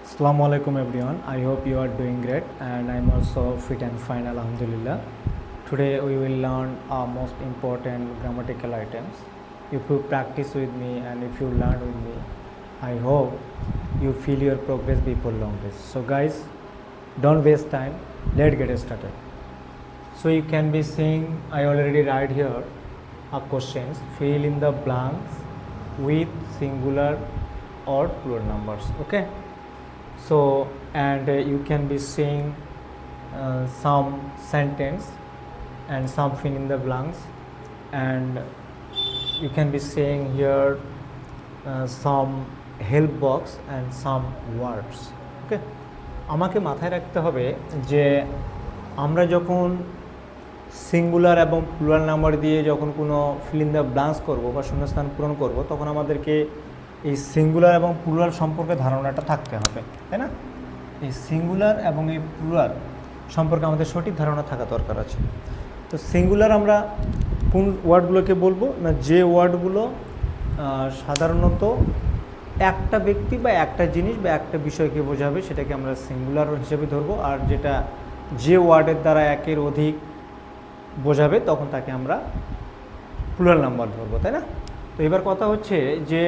Assalamu alaikum everyone. I hope you are doing great and I'm also fit and fine, alhamdulillah. Today we will learn our most important grammatical items. If you practice with me and if you learn with me, I hope you feel your progress before long days. So guys, don't waste time. Let's get started. So you can be seeing, I already write here a questions. Fill in the blanks with singular or plural numbers. Okay. So and you can be seeing some sentence and some fill in the blanks, and you can be seeing here some help box and some words. Okay, আমাকে মাথায় রাখতে হবে যে আমরা যখন singular এবং plural number দিয়ে যখন কোনো ফিল ইন দ্য ব্ল্যাঙ্কস করবো বা শূন্যস্থান পূরণ করব, তখন আমাদেরকে এই সিঙ্গুলার এবং প্লুরাল সম্পর্কে ধারণাটা থাকতে হবে, তাই না? এই সিঙ্গুলার এবং এই প্লুরাল সম্পর্কে আমাদের সঠিক ধারণা থাকা দরকার আছে। তো সিঙ্গুলার আমরা কোন ওয়ার্ডগুলোকে বলবো না, যে ওয়ার্ডগুলো সাধারণত একটা ব্যক্তি বা একটা জিনিস বা একটা বিষয়কে বোঝাবে সেটাকে আমরা সিঙ্গুলার হিসেবে ধরবো, আর যেটা যে ওয়ার্ডের দ্বারা একের অধিক বোঝাবে তখন তাকে আমরা প্লুরাল নাম্বার ধরবো, তাই না? তো এবার কথা হচ্ছে যে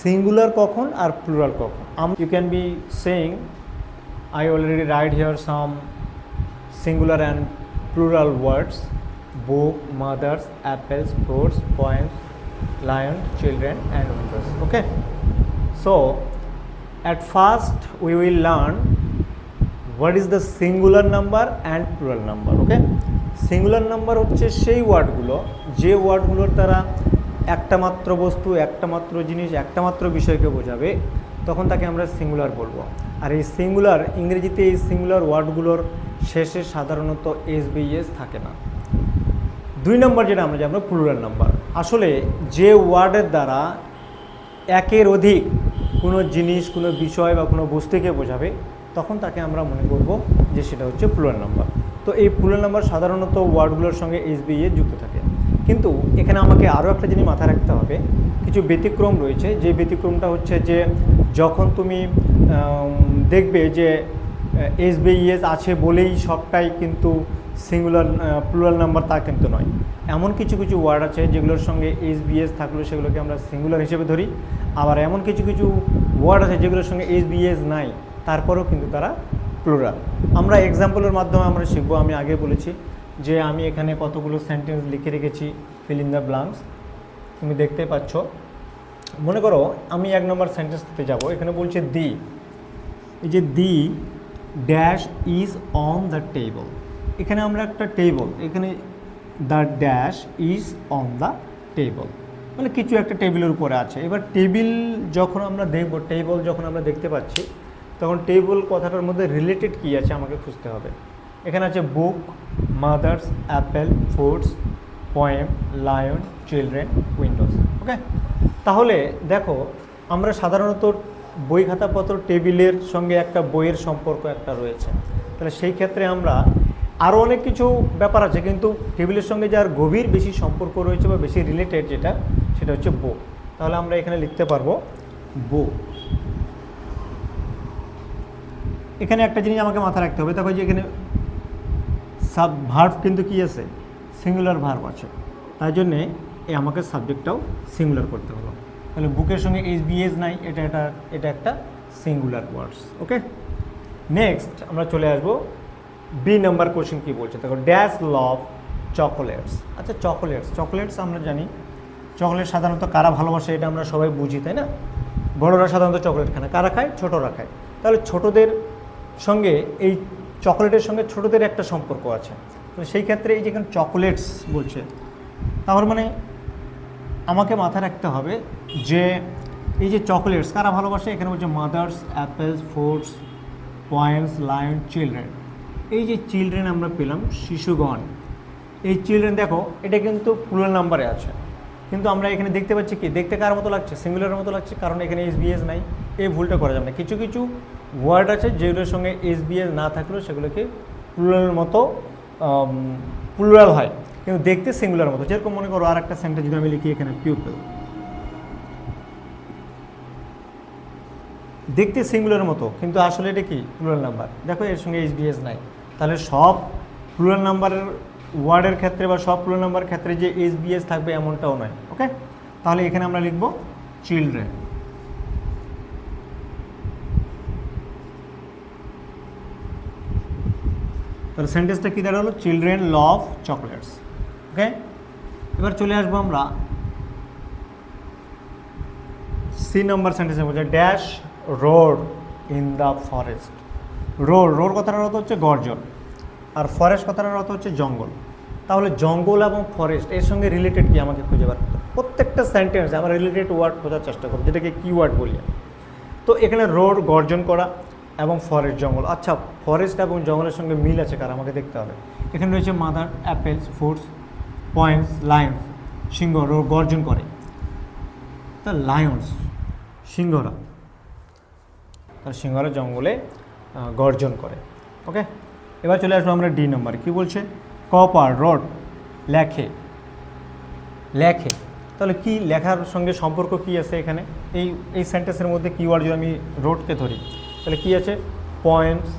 সিঙ্গুলার কখন আর প্লুরাল কখন। You can be saying, I already write here some singular and plural words: book, mothers, apples, fruits, poems, lion, children and windows. Okay, so at first we will learn what is the singular number and plural number. Okay, singular number হচ্ছে সেই ওয়ার্ডগুলো যে ওয়ার্ডগুলোর দ্বারা একটা মাত্র বস্তু, একটা মাত্র জিনিস, একটা মাত্র বিষয়কে বোঝাবে, তখন তাকে আমরা সিঙ্গুলার বলবো। আর এই সিঙ্গুলার, ইংরেজিতে এই সিঙ্গুলার ওয়ার্ডগুলোর শেষে সাধারণত এস থাকে না। 2 নম্বর যেটা আমরা জানবো প্লুরাল নাম্বার। আসলে যে ওয়ার্ডের দ্বারা একের অধিক কোনো জিনিস, কোনো বিষয় বা কোনো বস্তুকে বোঝাবে, তখন তাকে আমরা মনে করব যে সেটা হচ্ছে প্লুরাল নাম্বার। তো এই প্লুরাল নাম্বার সাধারণত ওয়ার্ডগুলোর সঙ্গে এস যুক্ত থাকে। কিন্তু এখানে আমাকে আরও একটা জিনিস মাথায় রাখতে হবে, কিছু ব্যতিক্রম রয়েছে। যে ব্যতিক্রমটা হচ্ছে যে যখন তুমি দেখবে যে এস আছে বলেই সবটাই কিন্তু সিঙ্গুলার প্লুরাল নাম্বার, তা কিন্তু নয়। এমন কিছু কিছু ওয়ার্ড আছে যেগুলোর সঙ্গে এস থাকলেও সেগুলোকে আমরা সিঙ্গুলার হিসেবে ধরি, আবার এমন কিছু কিছু ওয়ার্ড আছে যেগুলোর সঙ্গে এস নাই, তারপরেও কিন্তু তারা প্লুরাল। আমরা এক্সাম্পলের মাধ্যমে আমরা শিখবো। আমি আগে বলেছি যে আমি এখানে কতগুলো সেন্টেন্স লিখে রেখেছি, ফিল ইন দ্য ব্ল্যাঙ্কস, তুমি দেখতে পাচ্ছ। মনে করো আমি 1 নম্বর সেন্টেন্সটাতে যাব। এখানে বলছে দি, এই যে the dash is on the table. এখানে আমরা একটা টেবল, এখানে the dash is on the table, মানে কিছু একটা টেবিলের উপরে আছে। এবার টেবিল যখন আমরা দেখব, টেবল যখন আমরা দেখতে পাচ্ছি, তখন টেবল কথাটার মধ্যে রিলেটেড কী আছে আমাকে খুঁজতে হবে। এখানে আছে book, mothers, apple, fruits, poem, lion, children, windows. Okay, তাহলে দেখো আমরা সাধারণত বই খাতাপত্র টেবিলের সঙ্গে একটা বইয়ের সম্পর্ক একটা রয়েছে, তাহলে সেই ক্ষেত্রে আমরা আরও অনেক কিছু ব্যাপার আছে, কিন্তু টেবিলের সঙ্গে যার গভীর বেশি সম্পর্ক রয়েছে বা বেশি রিলেটেড যেটা, সেটা হচ্ছে বুক। তাহলে আমরা এখানে লিখতে পারবো বুক। এখানে একটা জিনিস আমাকে মাথায় রাখতে হবে, দেখো যে এখানে ভার্ব কিন্তু কি আছে, সিঙ্গুলার ভার্ব আছে, তাই জন্যে আমাকে সাবজেক্টটাও সিঙ্গুলার করতে হলো। তাহলে বুকের সঙ্গে এস নাই, এটা একটা সিঙ্গুলার ওয়ার্ডস। ওকে, নেক্সট আমরা চলে আসবো বি নাম্বার কোশ্চেন কী বলছে। দেখো ড্যাশ লাভ চকোলেটস। আচ্ছা, চকোলেটস আমরা জানি, চকোলেট সাধারণত কারা ভালোবাসে এটা আমরা সবাই বুঝি, তাই না? বড়রা সাধারণত চকোলেট খায় না, কারা খায়? ছোটরা খায়। তাহলে ছোটদের সঙ্গে এই চকোলেটের সঙ্গে ছোটদের একটা সম্পর্ক আছে। তো সেই ক্ষেত্রে এই যেখানে চকোলেটস বলছে, তার মানে আমাকে মাথায় রাখতে হবে যে এই যে চকোলেটস কারা ভালোবাসে, এখানে বলছে mothers, apples, fruits, poems, lion, children. এই যে চিলড্রেন আমরা পেলাম, শিশুগণ, এই চিলড্রেন দেখো এটা কিন্তু প্লুরাল নাম্বারে আছে, কিন্তু আমরা এখানে দেখতে পাচ্ছি কি, দেখতে কার মতো লাগছে, সিঙ্গুলারের মতো লাগছে, কারণ এখানে এস নাই। এই ভুলটা করা যাবে না। কিছু কিছু ওয়ার্ড আছে যেগুলোর সঙ্গে এস না থাকলেও সেগুলোকে প্লুরালের মতো প্লুরাল হয়, কিন্তু দেখতে সিঙ্গুলার মতো। যেরকম মনে করো আর একটা সেন্টেন্স যদি আমি লিখি এখানে, পিউপল, দেখতে সিঙ্গুলার মতো, কিন্তু আসলে এটা কি প্লুরাল নাম্বার। দেখো এর সঙ্গে এসবিএস নাই, তাহলে সব প্লুরাল নাম্বারের ওয়ার্ডের ক্ষেত্রে বা সব প্লুরাল নাম্বারের ক্ষেত্রে যে এসবিএস থাকবে এমনটাও নয়। ওকে, তাহলে এখানে আমরা লিখব চিলড্রেন। তাহলে সেন্টেন্সটা কী দাঁড়ালো? Children love chocolates. ওকে, এবার চলে আসবো আমরা সি নম্বর সেন্টেন্সে। বলছে dash road in the forest. Road কথাটার অর্থ হচ্ছে গর্জন, আর ফরেস্ট কথাটার অর্থ হচ্ছে জঙ্গল। তাহলে জঙ্গল এবং ফরেস্ট এর সঙ্গে রিলেটেড কি আমাকে খুঁজে বার করতে হবে। প্রত্যেকটা সেন্টেন্সে আমরা রিলেটেড ওয়ার্ড খোঁজার চেষ্টা করব, যেটাকে কিওয়ার্ড বলি। তো এখানে রোড গর্জন করা এবং ফরেস্ট জঙ্গল। আচ্ছা, ফরেস্ট এবং জঙ্গলের সঙ্গে মিল আছে কার আমাকে দেখতে হবে। এখানে রয়েছে mother, apples, fruits, points, lions, সিংহ গর্জন করে। তা লায়ন্স সিংহরা, তার সিংহরা জঙ্গলে গর্জন করে। ওকে, এবার চলে আসবো আমরা ডি নম্বরে। কী বলছে? কপার রড লেখে। লেখে, তাহলে কি লেখার সঙ্গে সম্পর্ক কি আছে এখানে? এই সেন্টেন্সের মধ্যে কিওয়ার্ড যদি আমি রোডকে ধরি, তাহলে কি আছে? Points,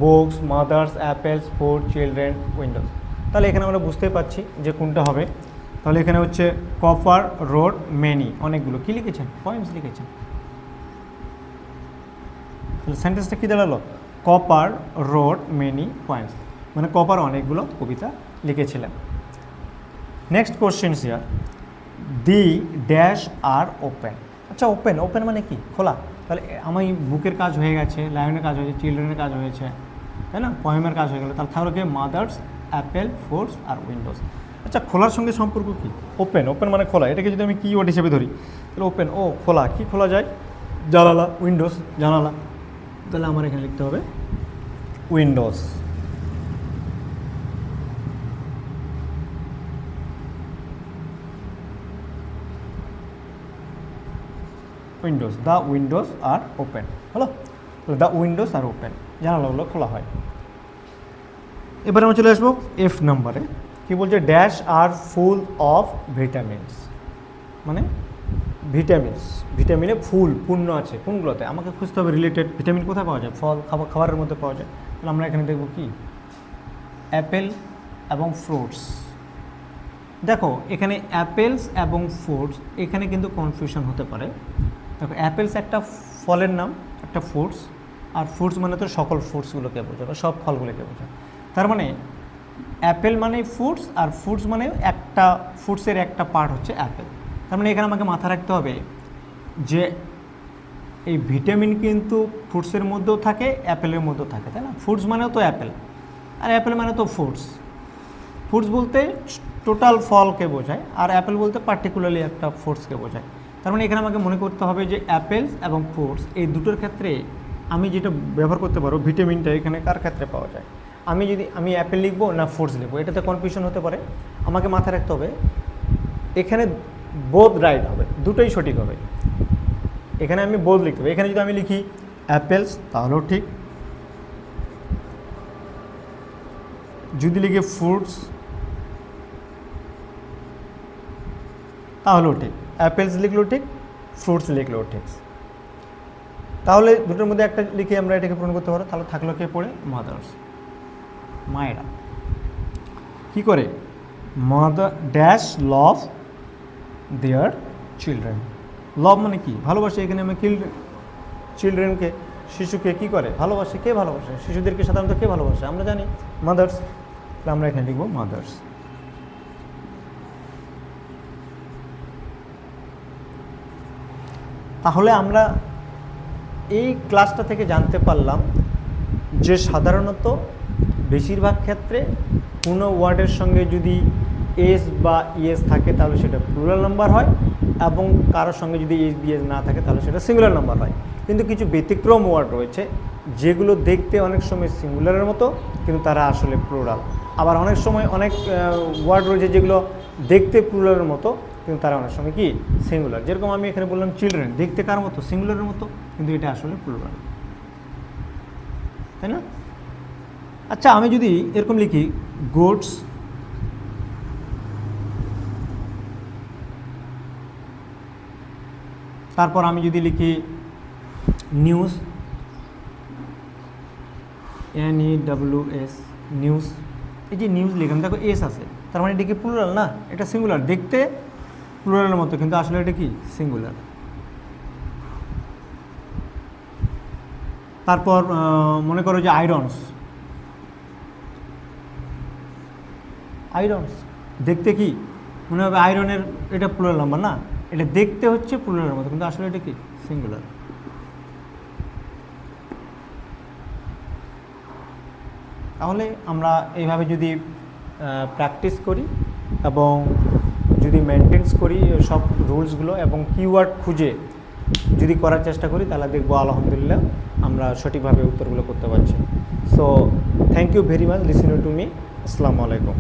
books, mother's, apples, food, children, Windows. তাহলে এখানে আমরা বুঝতেই পারছি যে কোনটা হবে। তাহলে এখানে হচ্ছে কপার রোড মেনি, অনেকগুলো। কি লিখেছেন? পয়েন্টস লিখেছেন। তাহলে সেন্টেন্সটা কী দাঁড়ালো? কপার রোড মেনি পয়েন্টস, মানে কপার অনেকগুলো কবিতা লিখেছিলেন। Next question here, the dash are open. আচ্ছা, ওপেন, ওপেন মানে কি? খোলা। তাহলে আমার বুকের কাজ হয়ে গেছে, লায়নের কাজ হয়েছে, চিলড্রেনের কাজ হয়েছে, তাই না? পয়েমের কাজ হয়ে গেলো। তাহলে থাকলো কি? মাদার্স, অ্যাপেল, ফ্রুটস আর উইন্ডোজ। আচ্ছা, খোলার সঙ্গে সম্পর্ক কি? ওপেন, ওপেন মানে খোলা। এটাকে যদি আমি কিওয়ার্ড হিসেবে ধরি, তাহলে ওপেন, ও খোলা। কি খোলা যায়? জানালা, উইন্ডোজ, জানালা। তাহলে আমার এখানে লিখতে হবে windows. Windows, the windows are open. হলো, দ্য উইন্ডোজ আর ওপেন, জানালাগুলো খোলা হয়। এবার আমরা চলে আসবো এফ নাম্বারে। কি বলছে? Dash are full of vitamins, মানে ভিটামিনস, ভিটামিনে ফুল, পূর্ণ আছে। কোনগুলোতে? আমাকে খুঁজতে হবে রিলেটেড। ভিটামিন কোথায় পাওয়া যায়? ফল, খাবারের মধ্যে পাওয়া যায়। তাহলে আমরা এখানে দেখব কি? অ্যাপেল এবং ফ্রুটস। দেখো এখানে অ্যাপেলস এবং ফ্রুটস, এখানে কিন্তু কনফিউশন হতে পারে। দেখো অ্যাপেলস একটা ফলের নাম, একটা ফ্রুটস, আর ফ্রুটস মানে তো সকল ফ্রুটসগুলোকে বোঝায়, সব ফলগুলোকে বোঝায়। তার মানে অ্যাপেল মানে ফ্রুটস, আর ফ্রুটস মানে একটা ফ্রুটসের একটা পার্ট হচ্ছে অ্যাপেল। তার মানে এখানে আমাকে মাথায় রাখতে হবে যে এই ভিটামিন কিন্তু ফ্রুটসের মধ্যেও থাকে, অ্যাপেলের মধ্যেও থাকে, তাই না? ফ্রুটস মানেও তো অ্যাপেল, আর অ্যাপেল মানে তো ফ্রুটস। ফ্রুটস বলতে টোটাল ফলকে বোঝায়, আর অ্যাপেল বলতে পার্টিকুলারলি একটা ফ্রুটসকে বোঝায়। তার মানে এখানে আমাকে মনে করতে হবে যে অ্যাপেলস এবং ফ্রুটস এই দুটোর ক্ষেত্রে আমি যেটা ব্যবহার করতে পারবো, ভিটামিনটা এখানে কার ক্ষেত্রে পাওয়া যায়। আমি অ্যাপেল লিখবো না ফ্রুটস লিখবো, এটাতে কনফিউশন হতে পারে। আমাকে মাথায় রাখতে হবে এখানে বোথ রাইট হবে, দুটোই সঠিক হবে। এখানে আমি বোথ লিখতে হবে। এখানে যদি আমি লিখি অ্যাপেলস তাহলেও ঠিক, যদি লিখি ফ্রুটস তাহলেও ঠিক। অ্যাপেলস লিখলেও ঠিক, ফ্রুটস লিখলেও ঠিক। তাহলে দুটোর মধ্যে একটা লিখে আমরা এটাকে পূরণ করতে পারো। তাহলে থাকলো কে পড়ে? মাদার্স, মায়েরা। কি করে? Mother dash love their children. Love মানে কি? ভালোবাসে। এখানে আমি চিলড্রেনকে, শিশুকে কি করে? ভালোবাসে। কে ভালোবাসে? শিশুদেরকে সাধারণত কে ভালোবাসে? আমরা জানি মাদার্স। তাহলে আমরা এখানে লিখবো মাদার্স। তাহলে আমরা এই ক্লাসটা থেকে জানতে পারলাম যে সাধারণত বেশিরভাগ ক্ষেত্রে কোনো ওয়ার্ডের সঙ্গে যদি এস বা ইএস থাকে তাহলে সেটা প্লুরাল নাম্বার হয়, এবং কারোর সঙ্গে যদি এস বিএস না থাকে তাহলে সেটা সিঙ্গুলার নাম্বার হয়। কিন্তু কিছু ব্যতিক্রম ওয়ার্ড রয়েছে যেগুলো দেখতে অনেক সময় সিঙ্গুলারের মতো, কিন্তু তারা আসলে প্লুরাল। আবার অনেক সময় অনেক ওয়ার্ড রয়েছে যেগুলো দেখতে প্লুরালের মতো, কিন্তু তারা অনেক সময় কি সিঙ্গুলার। যেরকম আমি এখানে বললাম চিলড্রেন, দেখতে কার মতো? সিঙ্গুলারের মতো, কিন্তু এটা আসলে প্লুরাল, তাই না? আচ্ছা, আমি যদি এরকম লিখি গুডস, তারপর আমি যদি লিখি নিউজ, NEWS, নিউজ। এই যে নিউজ লিখলাম, দেখো এস আছে, তার মানে এটা কি প্লুরাল না, এটা সিঙ্গুলার, দেখতে প্লুরালের মতো কিন্তু আসলে এটা কি সিঙ্গুলার। তারপর মনে করো যে আয়রনস, আয়রনস দেখতে কি মনে হবে আয়রনের, এটা প্লুরাল নাম্বার না, এটা দেখতে হচ্ছে প্লুরালের মতো কিন্তু আসলে এটা কি সিঙ্গুলার। তাহলে আমরা এইভাবে যদি প্র্যাকটিস করি এবং যদি মেনটেন্স করি সব রুলসগুলো এবং কিওয়ার্ড খুঁজে যদি করার চেষ্টা করি, তাহলে দেখবো আলহামদুলিল্লাহ আমরা সঠিকভাবে উত্তরগুলো করতে পারছি। So thank you very much listening to me. আসসালামু আলাইকুম।